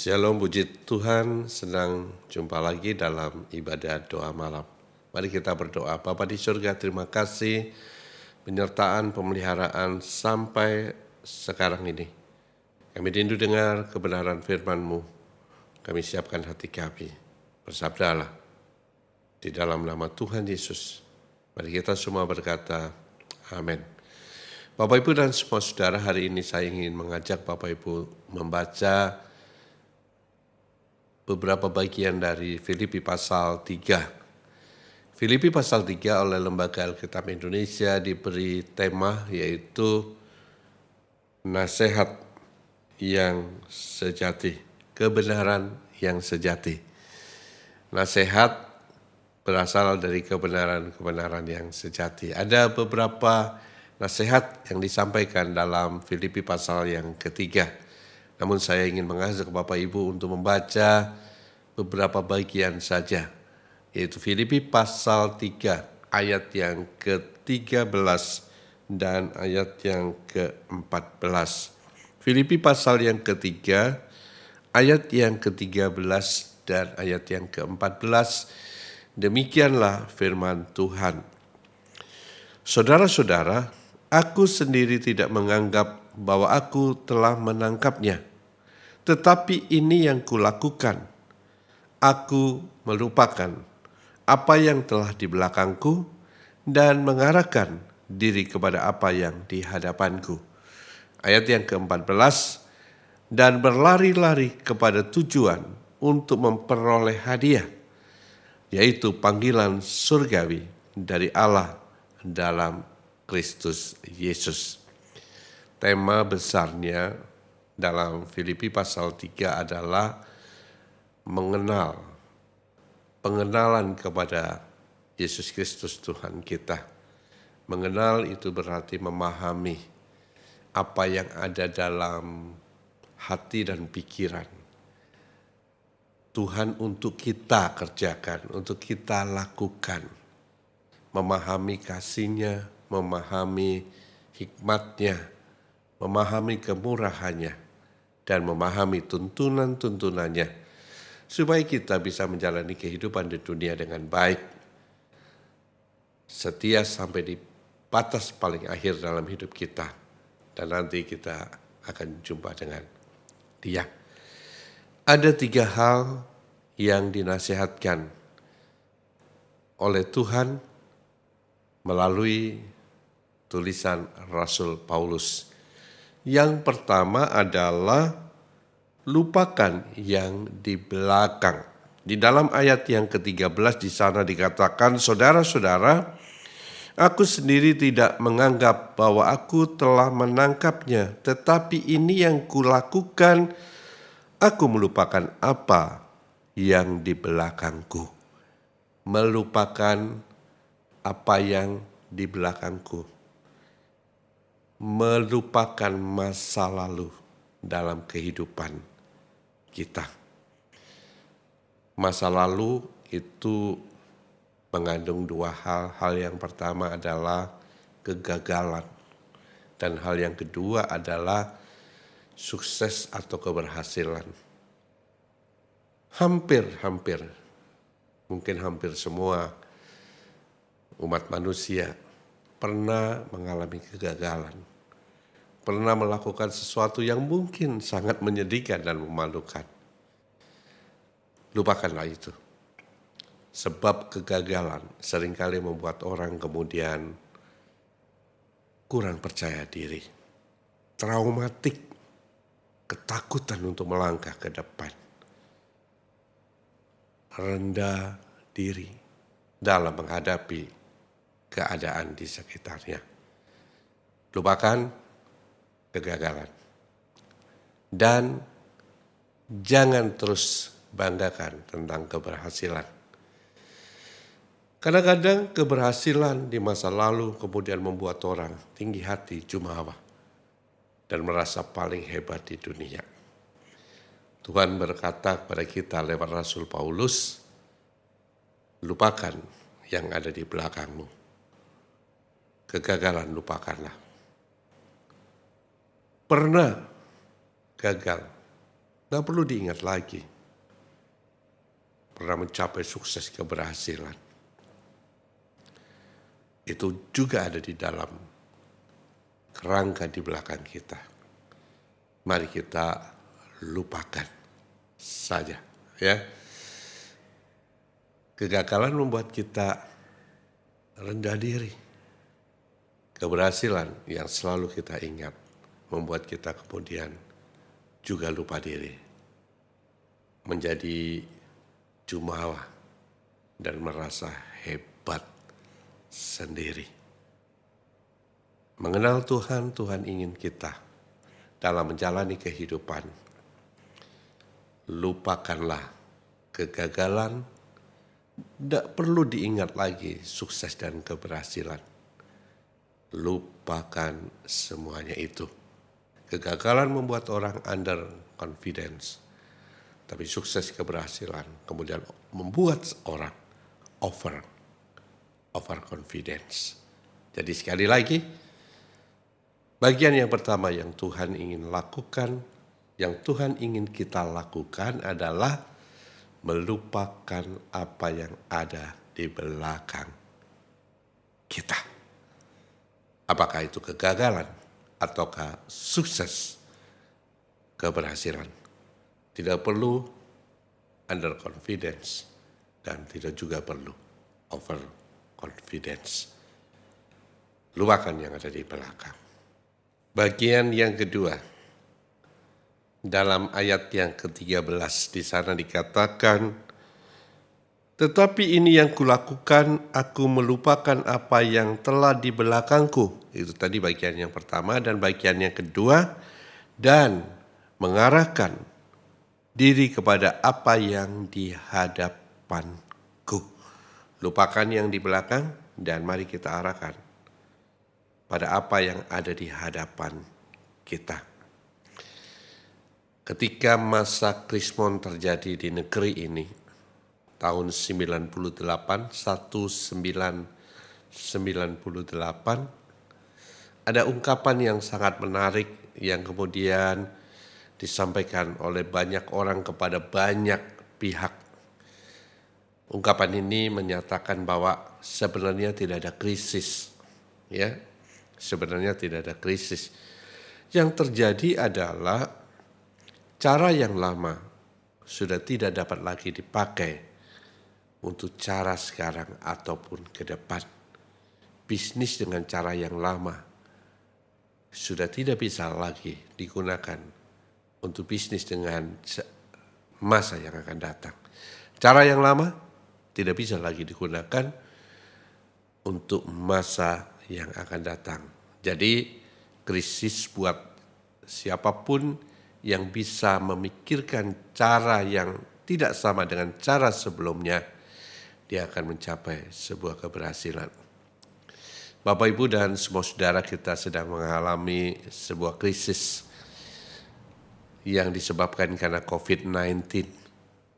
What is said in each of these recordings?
Shalom, puji Tuhan, senang jumpa lagi dalam ibadah doa malam. Mari kita berdoa. Bapa di surga, terima kasih penyertaan, pemeliharaan sampai sekarang ini. Kami rindu dengar kebenaran firman-Mu. Kami siapkan hati kami. Bersabdalah di dalam nama Tuhan Yesus. Mari kita semua berkata, amin. Bapak Ibu dan semua saudara, hari ini saya ingin mengajak Bapak Ibu membaca beberapa bagian dari Filipi pasal 3. Filipi pasal 3 oleh Lembaga Alkitab Indonesia diberi tema yaitu nasihat yang sejati, kebenaran yang sejati. Nasihat berasal dari kebenaran-kebenaran yang sejati. Ada beberapa nasihat yang disampaikan dalam Filipi pasal yang ketiga. Namun saya ingin mengajak Bapak Ibu untuk membaca beberapa bagian saja, yaitu Filipi pasal 3 ayat yang ke-13 dan ayat yang ke-14. Filipi pasal yang ketiga, ayat yang ke-13 dan ayat yang ke-14, demikianlah firman Tuhan. Saudara-saudara, aku sendiri tidak menganggap bahwa aku telah menangkapnya, tetapi ini yang kulakukan. Aku melupakan apa yang telah di belakangku dan mengarahkan diri kepada apa yang di hadapanku. Ayat yang ke-14, dan berlari-lari kepada tujuan untuk memperoleh hadiah, yaitu panggilan surgawi dari Allah dalam Kristus Yesus. Tema besarnya dalam Filipi pasal 3 adalah pengenalan kepada Yesus Kristus Tuhan kita. Mengenal itu berarti memahami apa yang ada dalam hati dan pikiran Tuhan untuk kita kerjakan, untuk kita lakukan. Memahami kasih-Nya, memahami hikmat-Nya, memahami kemurahannya, dan memahami tuntunan-tuntunannya, supaya kita bisa menjalani kehidupan di dunia dengan baik, setia sampai di batas paling akhir dalam hidup kita, dan nanti kita akan jumpa dengan Dia. Ada 3 hal yang dinasihatkan oleh Tuhan melalui tulisan Rasul Paulus. Yang pertama adalah lupakan yang di belakang. Di dalam ayat yang ke-13 di sana dikatakan, saudara-saudara, aku sendiri tidak menganggap bahwa aku telah menangkapnya, tetapi ini yang kulakukan, aku melupakan apa yang di belakangku. Melupakan apa yang di belakangku. Melupakan masa lalu dalam kehidupan kita. Masa lalu itu mengandung 2 hal. Hal yang pertama adalah kegagalan, dan hal yang kedua adalah sukses atau keberhasilan. Mungkin hampir semua umat manusia pernah mengalami kegagalan, pernah melakukan sesuatu yang mungkin sangat menyedihkan dan memalukan. Lupakanlah itu. Sebab kegagalan seringkali membuat orang kemudian kurang percaya diri, traumatik, ketakutan untuk melangkah ke depan, rendah diri dalam menghadapi keadaan di sekitarnya. Lupakan kegagalan. Dan jangan terus banggakan tentang keberhasilan. Kadang-kadang keberhasilan di masa lalu kemudian membuat orang tinggi hati, jumawa, dan merasa paling hebat di dunia. Tuhan berkata kepada kita lewat Rasul Paulus, lupakan yang ada di belakangmu. Kegagalan lupakanlah. Pernah gagal, Nggak perlu diingat lagi pernah mencapai sukses keberhasilan. Itu juga ada di dalam kerangka di belakang kita. Mari kita lupakan saja, ya. Kegagalan membuat kita rendah diri. Keberhasilan yang selalu kita ingat membuat kita kemudian juga lupa diri, menjadi jumawa dan merasa hebat sendiri. Mengenal Tuhan, Tuhan ingin kita dalam menjalani kehidupan, lupakanlah kegagalan, tidak perlu diingat lagi sukses dan keberhasilan. Lupakan semuanya itu. Kegagalan membuat orang under confidence, tapi sukses keberhasilan kemudian membuat orang over confidence. Jadi sekali lagi, bagian yang pertama yang Tuhan ingin lakukan, yang Tuhan ingin kita lakukan adalah melupakan apa yang ada di belakang kita. Apakah itu kegagalan ataukah sukses keberhasilan. Tidak perlu under confidence dan tidak juga perlu over confidence. Lupakan yang ada di belakang. Bagian yang kedua, dalam ayat yang ke-13 di sana dikatakan, tetapi ini yang kulakukan, aku melupakan apa yang telah di belakangku. Itu tadi bagian yang pertama, dan bagian yang kedua, dan mengarahkan diri kepada apa yang di hadapanku. Lupakan yang di belakang dan mari kita arahkan pada apa yang ada di hadapan kita. Ketika masa Krismon terjadi di negeri ini, tahun 1998, ada ungkapan yang sangat menarik yang kemudian disampaikan oleh banyak orang kepada banyak pihak. Ungkapan ini menyatakan bahwa sebenarnya tidak ada krisis, ya. Sebenarnya tidak ada krisis. Yang terjadi adalah cara yang lama sudah tidak dapat lagi dipakai untuk cara sekarang ataupun ke depan. Bisnis dengan cara yang lama sudah tidak bisa lagi digunakan untuk bisnis dengan masa yang akan datang. Cara yang lama tidak bisa lagi digunakan untuk masa yang akan datang. Jadi krisis buat siapapun yang bisa memikirkan cara yang tidak sama dengan cara sebelumnya, dia akan mencapai sebuah keberhasilan. Bapak, Ibu, dan semua saudara, kita sedang mengalami sebuah krisis yang disebabkan karena COVID-19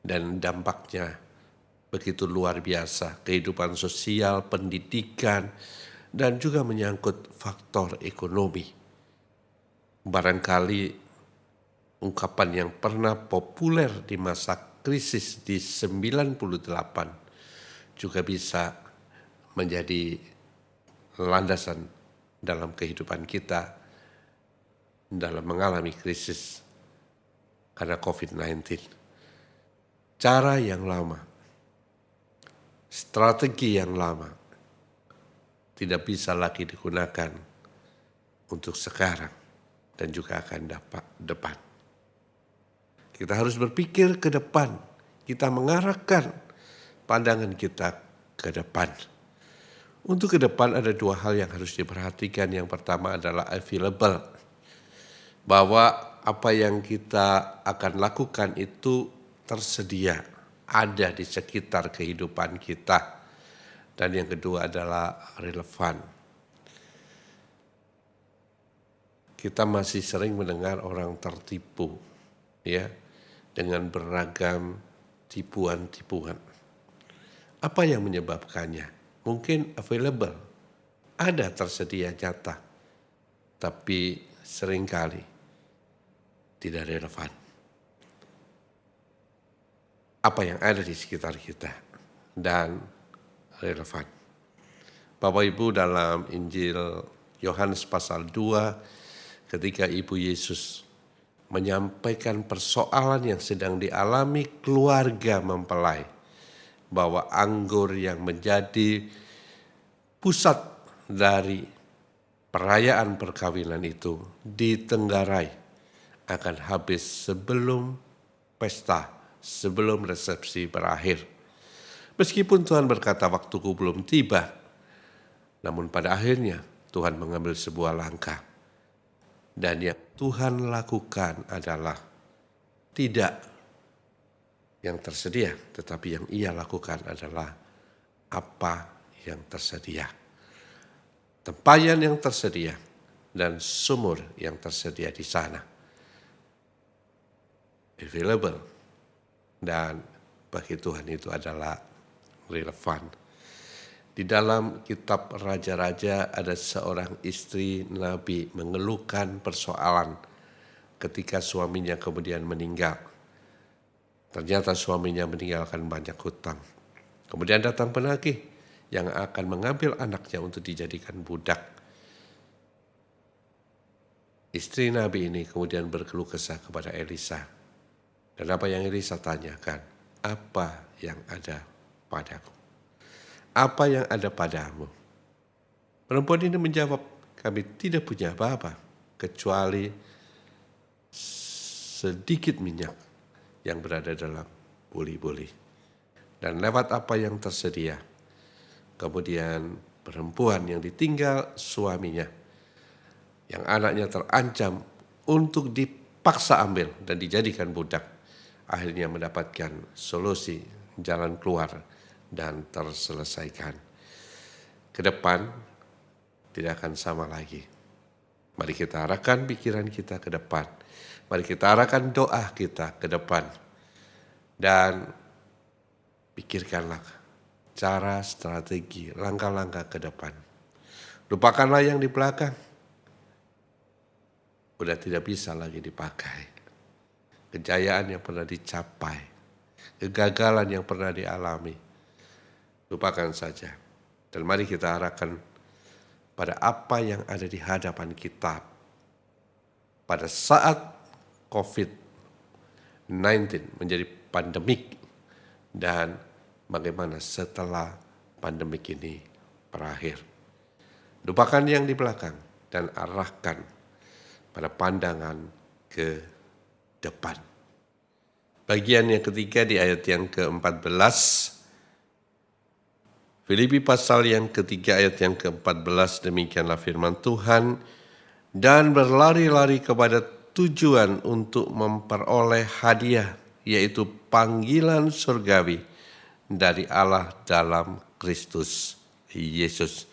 dan dampaknya begitu luar biasa. Kehidupan sosial, pendidikan, dan juga menyangkut faktor ekonomi. Barangkali ungkapan yang pernah populer di masa krisis di 98 juga bisa menjadi landasan dalam kehidupan kita dalam mengalami krisis karena COVID-19. Cara yang lama, strategi yang lama tidak bisa lagi digunakan untuk sekarang dan juga akan depan. Kita harus berpikir ke depan, kita mengarahkan pandangan kita ke depan. Untuk ke depan ada dua hal yang harus diperhatikan. Yang pertama adalah available, bahwa apa yang kita akan lakukan itu tersedia, ada di sekitar kehidupan kita. Dan yang kedua adalah relevan. Kita masih sering mendengar orang tertipu, ya, dengan beragam tipuan-tipuan. Apa yang menyebabkannya? Mungkin available, ada tersedia nyata, tapi seringkali tidak relevan. apa yang ada di sekitar kita dan relevan. Bapak Ibu, dalam Injil Yohanes pasal 2, ketika Ibu Yesus menyampaikan persoalan yang sedang dialami keluarga mempelai, bahwa anggur yang menjadi pusat dari perayaan perkawinan itu ditenggarai akan habis sebelum pesta, sebelum resepsi berakhir. Meskipun Tuhan berkata waktuku belum tiba, namun pada akhirnya Tuhan mengambil sebuah langkah. Dan yang Tuhan lakukan adalah tidak yang tersedia, tetapi yang Ia lakukan adalah apa yang tersedia. Tempayan yang tersedia dan sumur yang tersedia di sana. Available. Dan bagi Tuhan itu adalah relevan. Di dalam kitab Raja-Raja ada seorang istri Nabi mengeluhkan persoalan ketika suaminya kemudian meninggal. Ternyata suaminya meninggalkan banyak hutang. Kemudian datang penagih yang akan mengambil anaknya untuk dijadikan budak. Istri Nabi ini kemudian berkeluh kesah kepada Elisa. Dan apa yang Elisa tanyakan? Apa yang ada padaku? Apa yang ada padamu? Perempuan ini menjawab, kami tidak punya apa-apa kecuali sedikit minyak yang berada dalam buli-buli. Dan lewat apa yang tersedia, kemudian perempuan yang ditinggal suaminya, yang anaknya terancam untuk dipaksa ambil dan dijadikan budak, akhirnya mendapatkan solusi, jalan keluar, dan terselesaikan. Ke depan tidak akan sama lagi. Mari kita arahkan pikiran kita ke depan. Mari kita arahkan doa kita ke depan. Dan pikirkanlah cara, strategi, langkah-langkah ke depan. Lupakanlah yang di belakang. Udah tidak bisa lagi dipakai. Kejayaan yang pernah dicapai. Kegagalan yang pernah dialami. Lupakan saja. Dan mari kita arahkan pada apa yang ada di hadapan kita. Pada saat COVID-19 menjadi pandemik. Dan bagaimana setelah pandemik ini berakhir. Lupakan yang di belakang dan arahkan pada pandangan ke depan. Bagian yang ketiga di ayat yang ke-14. Filipi pasal yang ketiga ayat yang ke-14, demikianlah firman Tuhan, dan berlari-lari kepada tujuan untuk memperoleh hadiah, yaitu panggilan surgawi dari Allah dalam Kristus Yesus.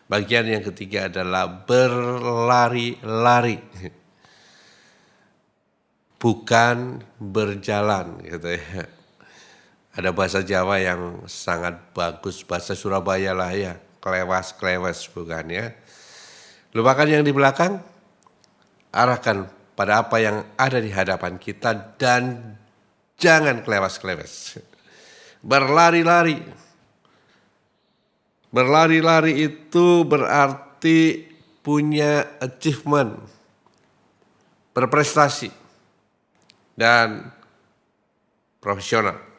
Bagian yang ketiga adalah berlari-lari, bukan berjalan, gitu ya. Ada bahasa Jawa yang sangat bagus, bahasa Surabaya lah ya, kelewas-kelewas bukan ya. Lupakan yang di belakang, arahkan pada apa yang ada di hadapan kita dan jangan kelewas-kelewes. Berlari-lari. Berlari-lari itu berarti punya achievement, berprestasi, dan profesional.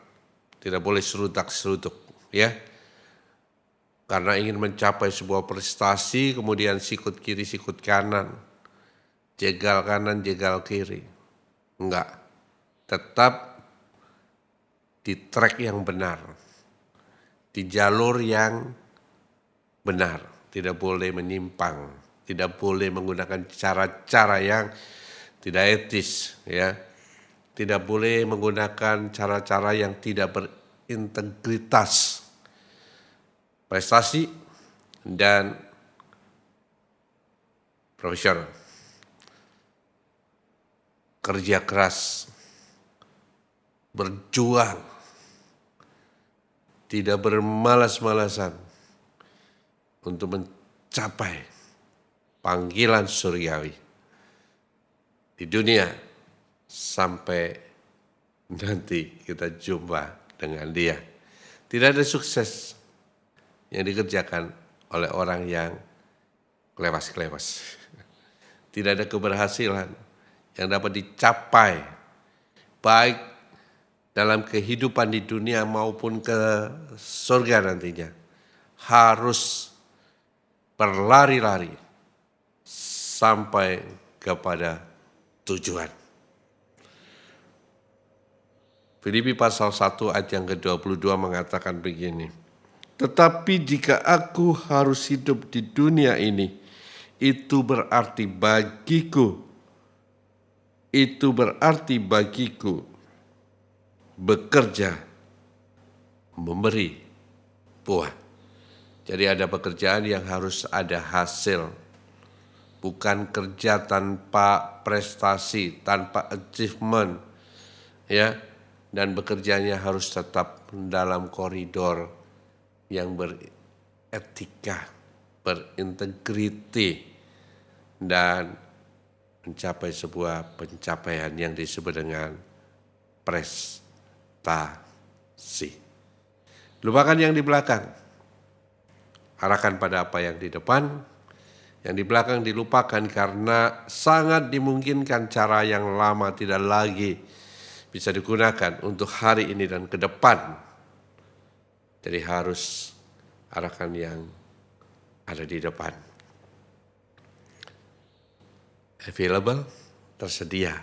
Tidak boleh serudak-seruduk, ya. Karena ingin mencapai sebuah prestasi, kemudian sikut kiri, sikut kanan. Jegal kanan, jegal kiri. Enggak. Tetap di track yang benar. Di jalur yang benar. Tidak boleh menyimpang. Tidak boleh menggunakan cara-cara yang tidak etis, ya. Tidak boleh menggunakan cara-cara yang tidak berintegritas. Prestasi dan profesional. Kerja keras. Berjuang. Tidak bermalas-malasan untuk mencapai panggilan surgawi di dunia sampai nanti kita jumpa dengan Dia. Tidak ada sukses yang dikerjakan oleh orang yang klewas-klewas. Tidak ada keberhasilan yang dapat dicapai baik dalam kehidupan di dunia maupun ke surga nantinya. Harus berlari-lari sampai kepada tujuan. Filipi pasal 1 ayat yang ke-22 mengatakan begini. Tetapi jika aku harus hidup di dunia ini, itu berarti bagiku bekerja memberi buah. Jadi ada pekerjaan yang harus ada hasil. Bukan kerja tanpa prestasi, tanpa achievement. Ya, dan bekerjanya harus tetap dalam koridor yang beretika, berintegriti, dan mencapai sebuah pencapaian yang disebut dengan prestasi. Lupakan yang di belakang, arahkan pada apa yang di depan. Yang di belakang dilupakan karena sangat dimungkinkan cara yang lama tidak lagi bisa digunakan untuk hari ini dan ke depan. Jadi harus arahkan yang ada di depan. Available, tersedia,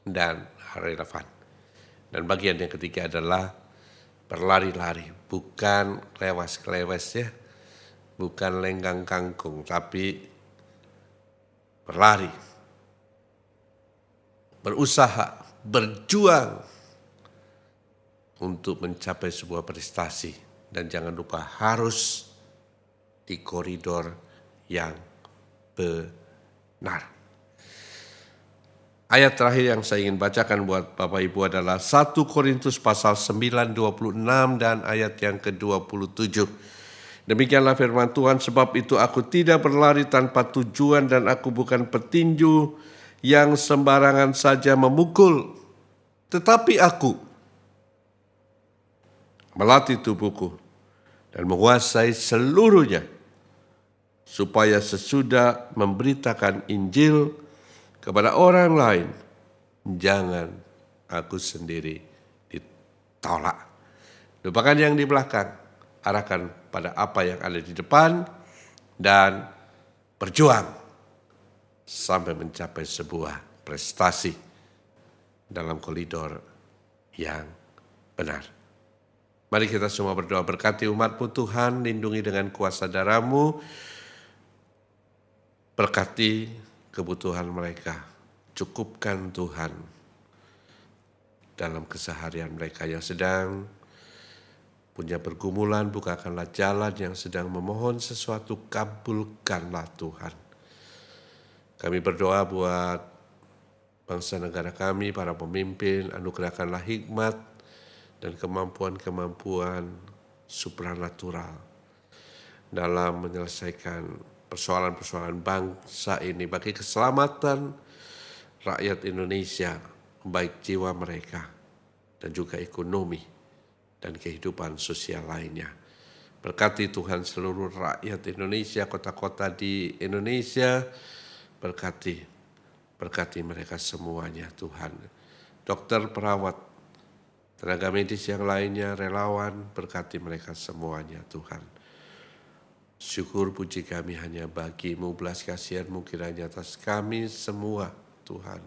dan relevan. Dan bagian yang ketiga adalah berlari-lari, bukan klewas-klewes ya, bukan lenggang kangkung, tapi berlari, berusaha, berjuang untuk mencapai sebuah prestasi. Dan jangan lupa harus di koridor yang benar. Ayat terakhir yang saya ingin bacakan buat Bapak Ibu adalah 1 Korintus pasal 9, 26 dan ayat yang ke-27. Demikianlah firman Tuhan, sebab itu aku tidak berlari tanpa tujuan dan aku bukan petinju yang sembarangan saja memukul. Tetapi aku melatih tubuhku dan menguasai seluruhnya, supaya sesudah memberitakan Injil kepada orang lain, jangan aku sendiri ditolak. Lupakan yang di belakang, arahkan pada apa yang ada di depan, dan berjuang sampai mencapai sebuah prestasi dalam koridor yang benar. Mari kita semua berdoa, berkati umat-Mu Tuhan, lindungi dengan kuasa darah-Mu, berkati kebutuhan mereka, cukupkan Tuhan dalam keseharian mereka yang sedang punya pergumulan, bukakanlah jalan yang sedang memohon sesuatu, kabulkanlah Tuhan. Kami berdoa buat bangsa negara kami, para pemimpin, anugerahkanlah hikmat dan kemampuan-kemampuan supranatural dalam menyelesaikan persoalan-persoalan bangsa ini bagi keselamatan rakyat Indonesia, baik jiwa mereka dan juga ekonomi dan kehidupan sosial lainnya. Berkati Tuhan seluruh rakyat Indonesia, kota-kota di Indonesia, berkati mereka semuanya Tuhan. Dokter, perawat, tenaga medis yang lainnya, relawan, berkati mereka semuanya Tuhan. Syukur puji kami hanya bagi-Mu, belas kasihan-Mu kiranya atas kami semua Tuhan,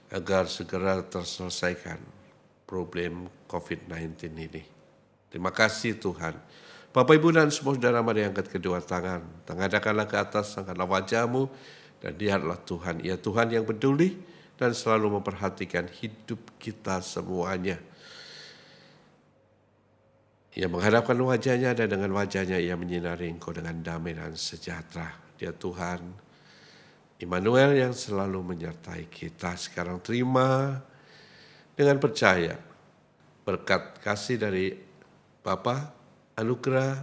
agar segera terselesaikan problem COVID-19 ini. Terima kasih Tuhan. Bapak Ibu dan semua saudara, mari angkat kedua tangan. Tengadahkanlah ke atas, angkatlah wajah-Mu, dan lihatlah Tuhan. Ia Tuhan yang peduli dan selalu memperhatikan hidup kita semuanya. Ia menghadapkan wajahnya dan dengan wajahnya ia menyinari engkau dengan damai dan sejahtera. Dia Tuhan Immanuel yang selalu menyertai kita. Sekarang terima dengan percaya berkat kasih dari Bapa, anugerah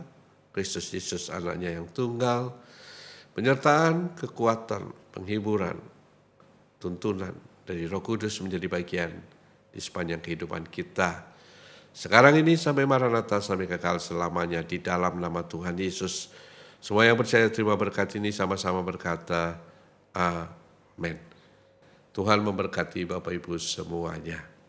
Kristus Yesus anaknya yang tunggal, penyertaan, kekuatan, penghiburan, tuntunan dari Roh Kudus menjadi bagian di sepanjang kehidupan kita. Sekarang ini sampai Maranatha, sampai kekal selamanya di dalam nama Tuhan Yesus. Semua yang percaya terima berkat ini sama-sama berkata, amin. Tuhan memberkati Bapak Ibu semuanya.